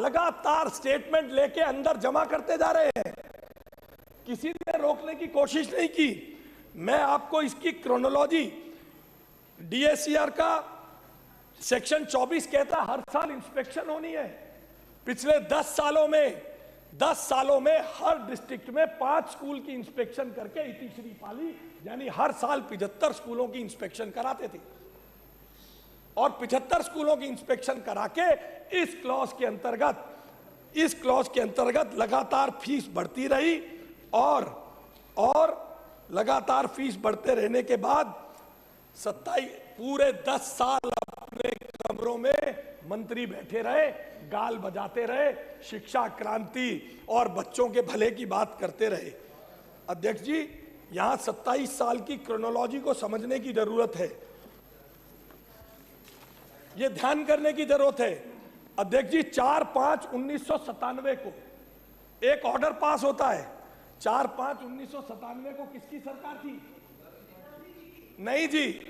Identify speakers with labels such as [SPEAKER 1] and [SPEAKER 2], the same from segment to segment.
[SPEAKER 1] लगातार स्टेटमेंट लेके अंदर जमा करते जा रहे हैं, किसी ने रोकने की कोशिश नहीं की। मैं आपको इसकी क्रोनोलॉजी, डीएसीआर का सेक्शन 24 कहता हर साल इंस्पेक्शन होनी है। पिछले 10 सालों में हर डिस्ट्रिक्ट में 5 स्कूल की इंस्पेक्शन करके इतिश्री पाली, यानी हर साल 75 स्कूलों की इंस्पेक्शन कराते थे। और 75 स्कूलों की इंस्पेक्शन करा के इस क्लॉज के अंतर्गत लगातार फीस बढ़ती रही और लगातार फीस बढ़ते रहने के बाद 27 पूरे 10 साल अपने कमरों में मंत्री बैठे रहे, गाल बजाते रहे, शिक्षा क्रांति और बच्चों के भले की बात करते रहे। अध्यक्ष जी, यहां 27 साल की क्रोनोलॉजी को समझने की जरूरत है, ये ध्यान करने की जरूरत है। अध्यक्ष जी, 4/5/1997 को एक ऑर्डर पास होता है। 4/5/1997 को किसकी सरकार थी? नहीं जी,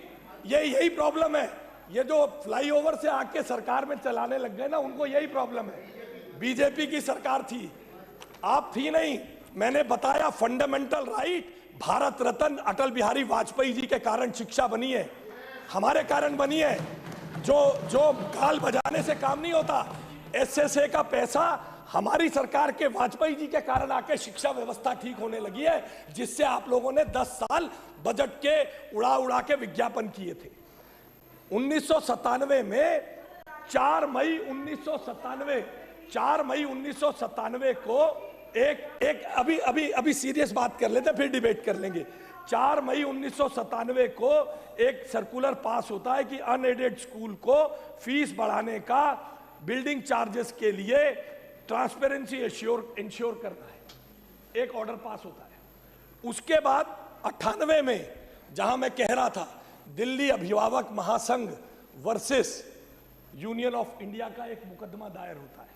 [SPEAKER 1] यही प्रॉब्लम है। ये जो फ्लाईओवर से आके सरकार में चलाने लग गए ना, उनको यही प्रॉब्लम है। बीजेपी की सरकार थी, आप थी नहीं। मैंने बताया फंडामेंटल राइट, भारत रत्न अटल बिहारी वाजपेयी जी के कारण शिक्षा बनी है, हमारे कारण बनी है। जो गाल बजाने से काम नहीं होता। एसएसए का पैसा हमारी सरकार के वाजपेयी जी के कारण आके शिक्षा व्यवस्था ठीक होने लगी है, जिससे आप लोगों ने 10 साल बजट के उड़ा के विज्ञापन किए थे। 1997 में 4 मई 1997 को एक अभी सीरियस बात कर लेते हैं, फिर डिबेट कर लेंगे। 4 मई 1997 को एक सर्कुलर पास होता है कि अनएडेड स्कूल को फीस बढ़ाने का, बिल्डिंग चार्जेस के लिए ट्रांसपेरेंसी इंश्योर करना है, एक ऑर्डर पास होता है। उसके बाद 98 में, जहां मैं कह रहा था, दिल्ली अभिभावक महासंघ वर्सेस यूनियन ऑफ इंडिया का एक मुकदमा दायर होता है,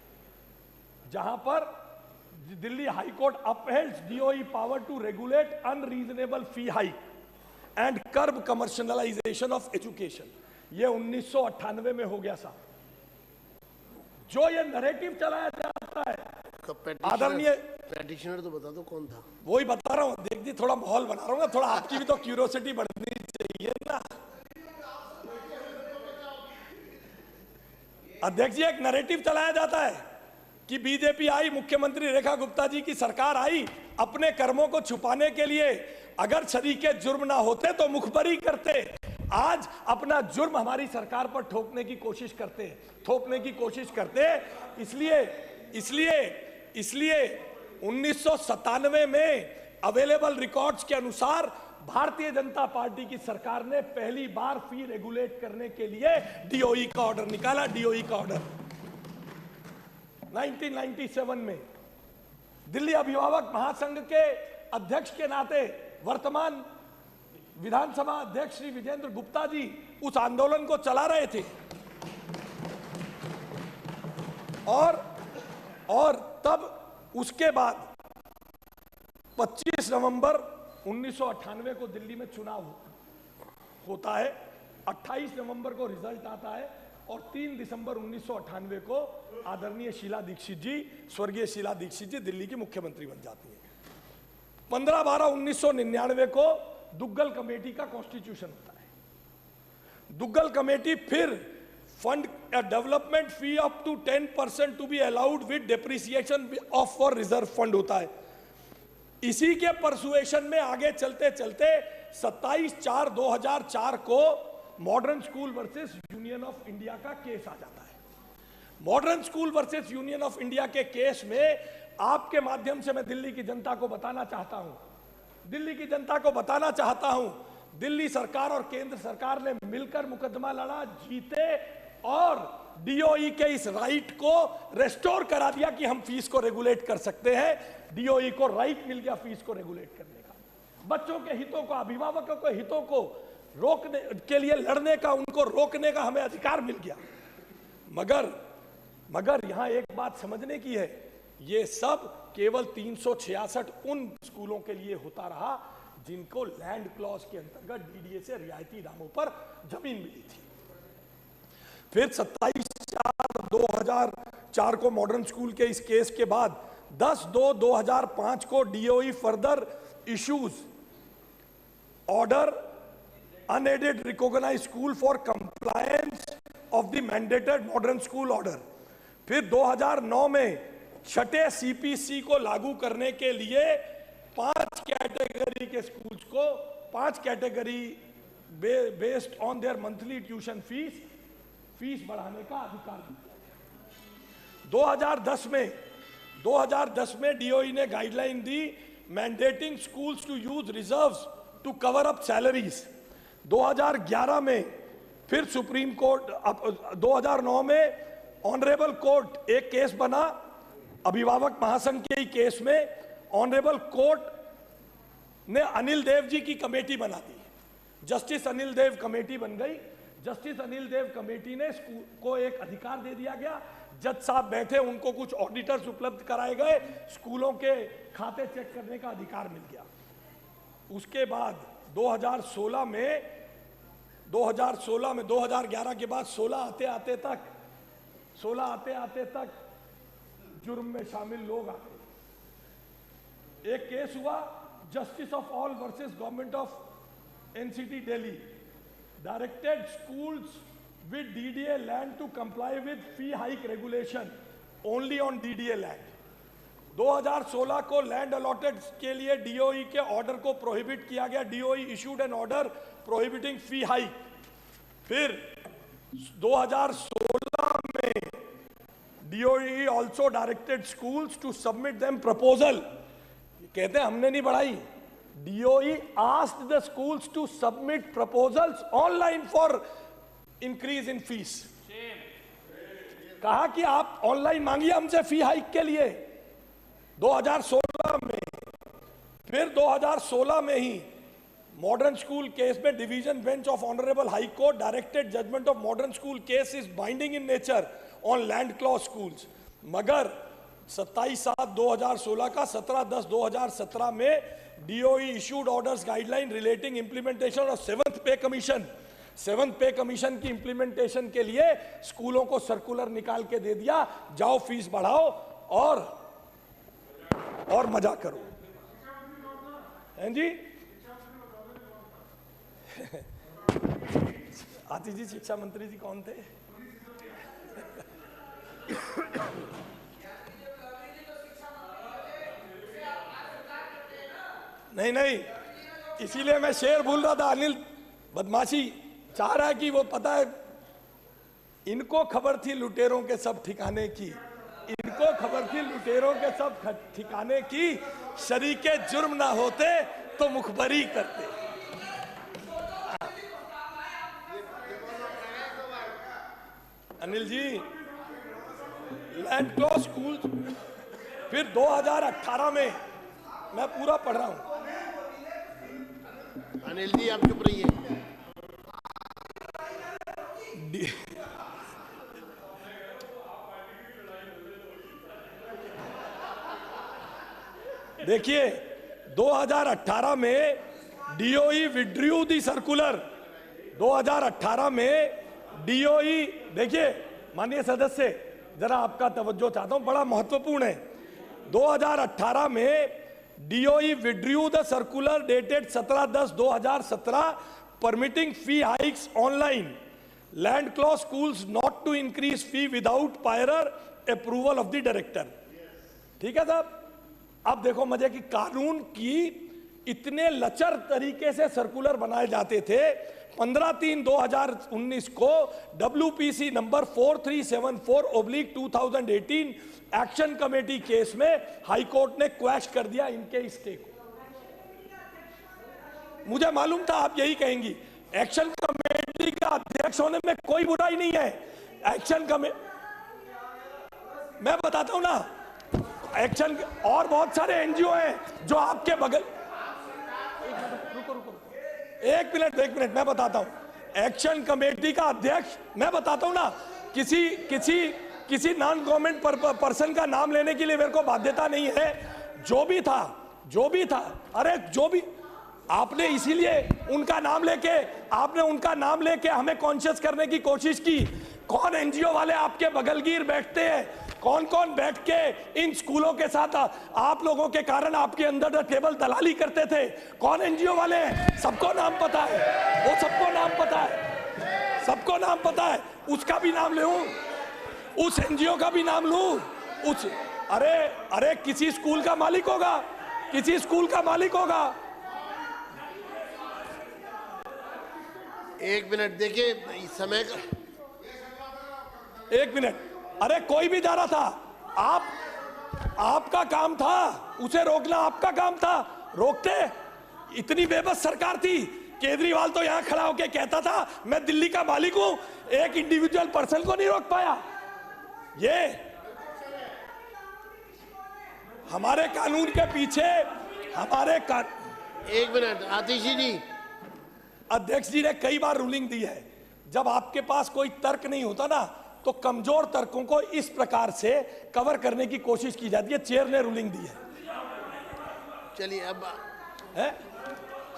[SPEAKER 1] जहां पर Delhi high court upholds DOE power to regulate unreasonable fee hike and curb commercialization of education. ये 1998 में हो गया साहब। जो ये नैरेटिव चलाया जाता है, आदरणीय
[SPEAKER 2] पेटिशनर तो बता दो कौन था?
[SPEAKER 1] वही बता रहा हूं, देख दी, थोड़ा माहौल बना रहा हूं ना, थोड़ा आपकी भी तो क्यूरियोसिटी बढ़नी चाहिए ना। अध्यक्ष जी, एक नैरेटिव चलाया जाता है कि बीजेपी आई, मुख्यमंत्री रेखा गुप्ता जी की सरकार आई, अपने कर्मों को छुपाने के लिए अगर शरीके जुर्म ना होते तो मुखबरी करते। आज अपना जुर्म हमारी सरकार पर थोपने की कोशिश करते। इसलिए 1997 में अवेलेबल रिकॉर्ड्स के अनुसार भारतीय जनता पार्टी की सरकार ने पहली बार फी रेगुलेट करने के लिए डीओई का ऑर्डर निकाला। डीओई का ऑर्डर 1997 में। दिल्ली अभिभावक महासंघ के अध्यक्ष के नाते वर्तमान विधानसभा अध्यक्ष श्री विजेंद्र गुप्ता जी उस आंदोलन को चला रहे थे और तब उसके बाद 25 नवंबर 1998 को दिल्ली में चुनाव होता है। 28 नवंबर को रिजल्ट आता है और 3 दिसंबर 1998 को आदरणीय शीला दीक्षित जी, स्वर्गीय शीला दीक्षित जी दिल्ली की मुख्यमंत्री बन जाती है। 15/12/1999 को दुग्गल कमेटी का कॉन्स्टिट्यूशन होता है। दुग्गल कमेटी फिर fund development fee up to 10% to be allowed with depreciation of for reserve fund होता है। इसी के परसुएशन में आगे चलते चलते 27/4/2004 को modern school versus union of India का केस आ जाता है। Modern school versus union of India के केस में आपके माध्यम से मैं दिल्ली की जनता को बताना चाहता हूं, दिल्ली सरकार और केंद्र सरकार ने मिलकर मुकदमा लड़ा, जीते और डीओई के इस राइट को रेस्टोर करा दिया कि हम फीस को रेगुलेट कर सकते हैं। डीओई को राइट मिल गया फीस को रेगुलेट करने का, बच्चों के हितों को, अभिभावकों के हितों को रोकने के लिए लड़ने का, उनको रोकने का हमें अधिकार मिल गया। मगर यहां एक बात समझने की है, ये सब केवल 366 उन स्कूलों के लिए होता रहा जिनको लैंड क्लॉज के अंतर्गत डीडीए से रियायती दामों पर जमीन मिली थी। फिर 27/4 2004 को मॉडर्न स्कूल के इस केस के बाद 10/2/2005 को DOE further issues order unaided recognised school for compliance of the mandated modern school order. फिर 2009 में छठे सीपीसी को लागू करने के लिए 5 कैटेगरी के स्कूल्स को 5 category based on their monthly tuition fees बढ़ाने का अधिकार दिया। 2010 में डीओई ने गाइडलाइन दी mandating schools to use reserves to cover up salaries. 2011 में फिर सुप्रीम कोर्ट 2009 में ऑनरेबल कोर्ट एक केस बना अभिभावक महासंघ के ही केस में ऑनरेबल कोर्ट ने अनिल देव जी की कमेटी बना दी। जस्टिस अनिल देव कमेटी बन गई। जस्टिस अनिल देव कमेटी ने स्कूल को एक अधिकार दे दिया गया। जज साहब बैठे, उनको कुछ ऑडिटर्स उपलब्ध कराए गए, स्कूलों के खाते चेक करने का अधिकार मिल गया। उसके बाद 2016 में 2011 के बाद 16 आते आते तक जुर्म में शामिल लोग आ गए। एक केस हुआ justice of all versus government of NCT Delhi, directed schools with DDA land to comply with fee hike regulation only on DDA land. 2016 को लैंड अलॉटेड के लिए डीओई के ऑर्डर को प्रोहिबिट किया गया। DOE issued an order prohibiting fee hike. फिर 2016 में DOE also directed schools to submit them proposal. कहते हैं हमने नहीं बढ़ाई, DOE asked the schools to submit proposals online for increase in fees. कहा कि आप ऑनलाइन मांगिए हमसे फी हाइक के लिए 2016 में। फिर 2016 में ही मॉडर्न स्कूल केस में division bench of honourable high court directed judgment of modern school case is binding in nature on land clause schools. मगर 27/7/2016 का 17/10/2017 में DOE issued orders guideline relating implementation of 7th pay commission. 7th pay commission की implementation के लिए स्कूलों को circular निकाल के दे दिया, जाओ फीस बढ़ाओ और मजा करो। हैं जी? आतिश जी, शिक्षा मंत्री जी कौन थे? नहीं, इसीलिए मैं शेर भूल रहा था। अनिल बदमाशी चाह रहा है कि वो पता है, इनको खबर थी लुटेरों के सब ठिकाने की, इनको खबर थी लुटेरों के सब ठिकाने की, शरीके जुर्म ना होते तो मुखबरी करते। Anil ji, land clause school. फिर 2018 में, मैं पूरा पढ़ रहा हूं।
[SPEAKER 2] अनिल जी आप चुप रहिए।
[SPEAKER 1] देखिए 2018 में डीओई विड्रू दी सर्कुलर। 2018 में डीओई, देखिए माननीय सदस्य, जरा आपका तवज्जो चाहता हूं, बड़ा महत्वपूर्ण है। 2018 में DOE withdrew the circular dated 17/10/2017 permitting fee hikes online land clause schools not to increase fee without prior approval of the director. ठीक है साहब? अब देखो मजे की, कानून की इतने लचर तरीके से सर्कुलर बनाए जाते थे। 15/3/2019 को WPC number 4374/2018 action committee case में हाई कोर्ट ने क्वैश कर दिया इनके स्टे को। मुझे मालूम था आप यही कहेंगी। एक्शन कमेटी का अध्यक्ष होने में कोई बुराई नहीं है। एक्शन कमेटी, मैं बताता हूं ना, एक्शन और बहुत सारे एनजीओ हैं जो आपके बगल। रुको, एक मिनट मैं बताता हूं। एक्शन कमेटी का अध्यक्ष, मैं बताता हूं ना, किसी नॉन गवर्नमेंट पर्सन का नाम लेने के लिए मेरे को बाध्यता नहीं है। जो भी था, अरे जो भी, आपने इसीलिए उनका नाम लेके हमें कॉन्शियस करने की कोशिश की। कौन एनजीओ वाले आपके बगलगीर बैठते हैं? कौन कौन बैठ के इन स्कूलों के साथ आप लोगों के कारण आपके अंदर द टेबल दलाली करते थे? कौन एनजीओ वाले हैं? सबको नाम पता है, वो सबको नाम पता है, सबको नाम पता है। उसका भी नाम लूं, उस एनजीओ का भी नाम लूं? उस अरे किसी स्कूल का मालिक होगा, किसी स्कूल का मालिक होगा।
[SPEAKER 2] एक मिनट देखिए, इस समय का
[SPEAKER 1] एक मिनट, अरे कोई भी जा रहा था, आपका काम था उसे रोकना, आपका काम था, रोकते? इतनी बेबस सरकार थी। केजरीवाल तो यहां खड़ा होकर कहता था मैं दिल्ली का मालिक हूं, एक इंडिविजुअल पर्सन को नहीं रोक पाया। ये हमारे कानून के पीछे
[SPEAKER 2] एक मिनट आतिशी जी,
[SPEAKER 1] अध्यक्ष जी ने कई बार रूलिंग दी है, जब आपके पास कोई तर्क नहीं होता ना तो कमजोर तर्कों को इस प्रकार से कवर करने की कोशिश की जाती है। चेयर ने रूलिंग दी है।
[SPEAKER 2] चलिए अब
[SPEAKER 1] है?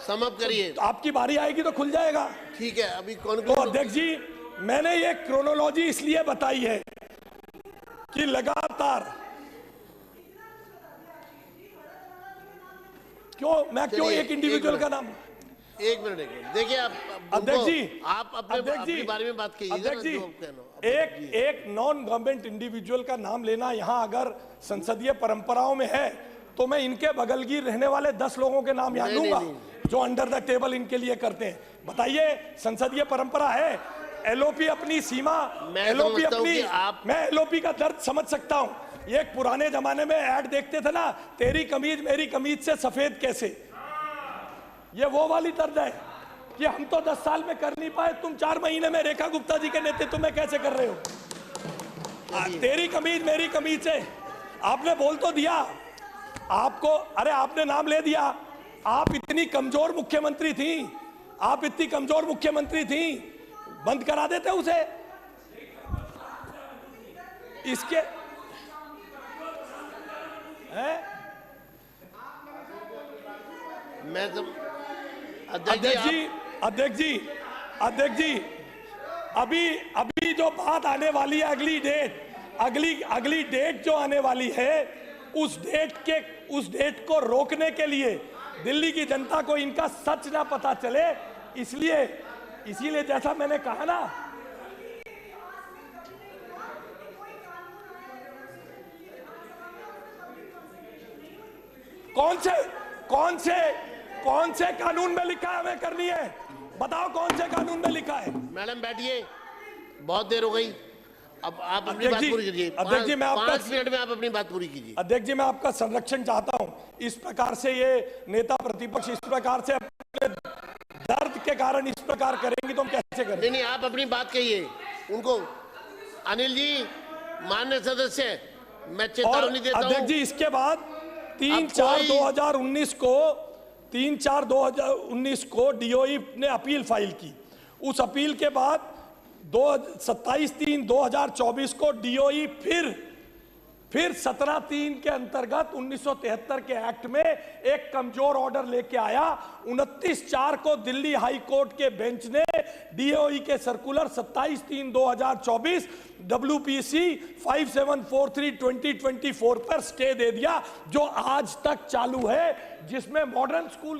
[SPEAKER 2] समाप्त करिए।
[SPEAKER 1] तो आपकी बारी आएगी तो खुल जाएगा।
[SPEAKER 2] ठीक है, अभी कौन
[SPEAKER 1] तो अध्यक्ष जी, मैंने ये क्रोनोलॉजी इसलिए बताई है कि लगातार क्यों एक इंडिविजुअल का नाम?
[SPEAKER 2] एक मिनट देखिए, आप
[SPEAKER 1] अध्यक्ष जी,
[SPEAKER 2] आप अपने बारे में बात कीजिए।
[SPEAKER 1] अध्यक्ष जी, एक नॉन गवर्नमेंट इंडिविजुअल का नाम लेना यहां अगर संसदीय परंपराओं में है तो मैं इनके बगलगीर रहने वाले 10 लोगों के नाम याद लूंगा जो अंडर द टेबल इनके लिए करते हैं। बताइए, संसदीय परंपरा है। एलओपी अपनी सीमा, एलओपी अपनी, मैं एलओपी का दर्द समझ सकता हूं। ये एक पुराने जमाने में ऐड देखते थे ना, तेरी कमीज मेरी कमीज से सफेद कैसे, ये वो वाली दर्द है कि हम तो 10 साल में कर नहीं पाए, तुम 4 महीने में रेखा गुप्ता जी के नेतृत्व में कैसे कर रहे हो? तेरी कमीज मेरी कमीज से, आपने बोल तो दिया, आपको अरे आपने नाम ले दिया। आप इतनी कमजोर मुख्यमंत्री थी, आप इतनी कमजोर मुख्यमंत्री थी, बंद करा देते उसे। इसके है?
[SPEAKER 2] मैं तो
[SPEAKER 1] अध्यक्ष जी, अभी जो बात आने वाली है, अगली डेट जो आने वाली है, उस डेट को रोकने के लिए दिल्ली की जनता को इनका सच ना पता चले, इसीलिए जैसा मैंने कहा ना, कौन से कानून में लिखा है हमें करनी है? बताओ कौन से कानून में लिखा है?
[SPEAKER 2] मैडम बैठिए, बहुत देर हो गई, अब आप अपनी बात पूरी कीजिए।
[SPEAKER 1] अध्यक्ष जी, मैं आपका
[SPEAKER 2] 5 मिनट में आप अपनी बात पूरी कीजिए।
[SPEAKER 1] अध्यक्ष जी, मैं आपका संरक्षण चाहता हूं। इस प्रकार से ये नेता प्रतिपक्ष इस प्रकार से अपने दर्द के कारण इस प्रकार करेंगे तो हम कैसे करें?
[SPEAKER 2] नहीं, आप अपनी बात कहिए उनको। अनिल जी, माननीय सदस्य, मैं चेतावनी देता हूं।
[SPEAKER 1] अध्यक्ष जी, इसके बाद 3/4/2019 को डीओई ने अपील फाइल की। उस अपील के बाद 27/3/2024 को डीओई फिर 17/3 के अंतर्गत 1973 के एक्ट में एक कमजोर ऑर्डर लेके आया। 29/4 को दिल्ली हाई कोर्ट के बेंच ने डीओई के सर्कुलर 27/3/2024 WPC 5743/2024 पर स्टे दे दिया, जो आज तक चालू है, जिसमें मॉडर्न स्कूल